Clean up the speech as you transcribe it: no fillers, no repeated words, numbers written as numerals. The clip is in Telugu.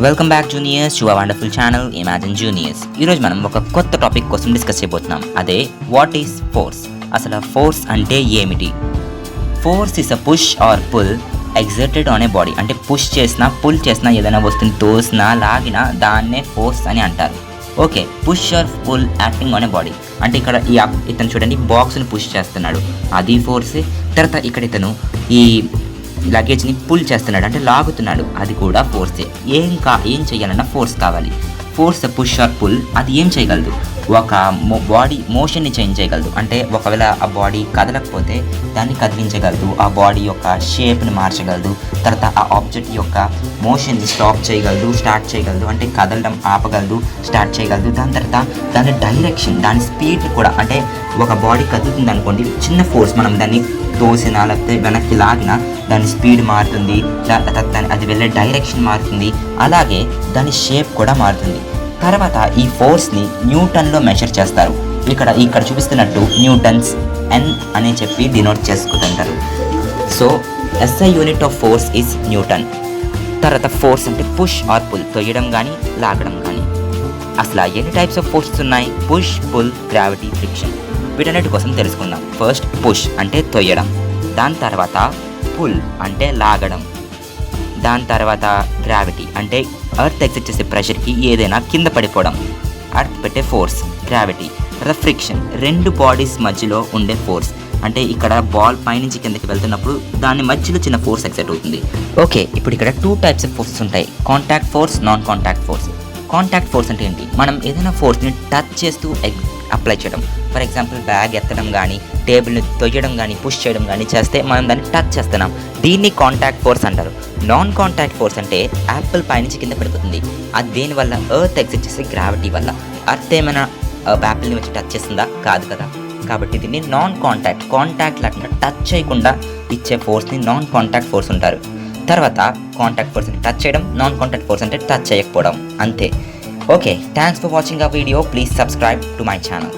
Welcome back juniors to our wonderful channel imagine juniors. ఈరోజు మనం ఒక కొత్త టాపిక్ కోసం డిస్కస్ చేయబోతున్నాం. అదే వాట్ ఈస్ ఫోర్స్. అసలు ఫోర్స్ అంటే ఏమిటి? Force is a push or pull exerted on a body. అంటే పుష్ చేసినా పుల్ చేసినా ఏదైనా వస్తువుని తోసినా లాగినా దాన్నే ఫోర్స్ అని అంటారు. Okay, push or pull acting on a body అంటే ఇక్కడ ఇతను చూడండి బాక్స్ని పుష్ చేస్తున్నాడు, అది ఫోర్సే. తర్వాత ఇక్కడ ఇతను ఈ లగేజ్ని పుల్ చేస్తున్నాడు అంటే లాగుతున్నాడు, అది కూడా ఫోర్సే. ఏం చేయాలన్నా ఫోర్స్ కావాలి. ఫోర్స్ పుష్ ఆర్ పుల్ అది ఏం చేయగలదు? ఒక బాడీ మోషన్ని చేంజ్ చేయగలదు. అంటే ఒకవేళ ఆ బాడీ కదలకపోతే దాన్ని కదిలించగలదు, ఆ బాడీ యొక్క షేప్ని మార్చగలదు. తర్వాత ఆ ఆబ్జెక్ట్ యొక్క మోషన్ని స్టాప్ చేయగలదు, స్టార్ట్ చేయగలదు. అంటే కదలడం ఆపగలదు, స్టార్ట్ చేయగలదు. దాని తర్వాత దాని డైరెక్షన్, దాని స్పీడ్ కూడా. అంటే ఒక బాడీ కదులుతుంది అనుకోండి, చిన్న ఫోర్స్ మనం దాన్ని తోసినా లేకపోతే వెనక్కి లాగినా దాని స్పీడ్ మారుతుంది, అది వెళ్ళే డైరెక్షన్ మారుతుంది, అలాగే దాని షేప్ కూడా మారుతుంది. తర్వాత ఈ ఫోర్స్ని న్యూటన్లో మెజర్ చేస్తారు. ఇక్కడ చూపిస్తున్నట్టు న్యూటన్స్ ఎన్ అని చెప్పి డినోట్ చేసుకుంటుంటారు. So SI unit of force is newton. తర్వాత ఫోర్స్ అంటే పుష్ ఆర్ పుల్, తొయ్యడం కానీ లాగడం కానీ. అసలు ఎన్ని టైప్స్ ఆఫ్ ఫోర్సెస్ ఉన్నాయి? Push, pull, gravity, friction. వీటన్నిటి కోసం తెలుసుకుందాం. ఫస్ట్ పుష్ అంటే తొయ్యడం, దాని తర్వాత పుల్ అంటే లాగడం, దాని తర్వాత గ్రావిటీ అంటే ఎర్త్ ఎగ్జిట్ చేసే ప్రెషర్కి ఏదైనా కింద పడిపోవడం, ఎర్త్ పెట్టే ఫోర్స్ గ్రావిటీ. తర్వాత ఫ్రిక్షన్, రెండు బాడీస్ మధ్యలో ఉండే ఫోర్స్. అంటే ఇక్కడ బాల్ పైనుంచి కిందకి వెళ్తున్నప్పుడు దాని మధ్యలో చిన్న ఫోర్స్ ఎగ్జర్ట్ అవుతుంది. ఓకే, ఇప్పుడు ఇక్కడ 2 టైప్స్ ఆఫ్ ఫోర్సెస్ ఉంటాయి, contact force, non contact force. Contact force అంటే ఏంటి? మనం ఏదైనా ఫోర్స్ని టచ్ చేస్తూ అప్లై చేయడం. ఫర్ ఎగ్జాంపుల్ బ్యాగ్ ఎత్తడం కానీ, టేబుల్ని తొయ్యడం కానీ, పుష్ చేయడం కానీ చేస్తే మనం దాన్ని టచ్ చేస్తున్నాం, దీన్ని కాంటాక్ట్ ఫోర్స్ అంటారు. నాన్ కాంటాక్ట్ ఫోర్స్ అంటే యాపిల్ పైనుంచి కింద పడిపోతుంది, అది దేనివల్ల? ఎర్త్ ఎగ్జిట్ చేసే గ్రావిటీ వల్ల. ఎర్త్ ఏమైనా యాపిల్ని వచ్చి టచ్ చేస్తుందా? కాదు కదా. కాబట్టి దీన్ని నాన్ కాంటాక్ట్ లేకుండా టచ్ చేయకుండా ఇచ్చే ఫోర్స్ని నాన్ కాంటాక్ట్ ఫోర్స్ ఉంటారు. తర్వాత కాంటాక్ట్ ఫోర్స్ అంటే టచ్ చేయడం, నాన్ కాంటాక్ట్ ఫోర్స్ అంటే టచ్ చేయకపోవడం, అంతే. Okay, thanks for watching our video. Please subscribe to my channel.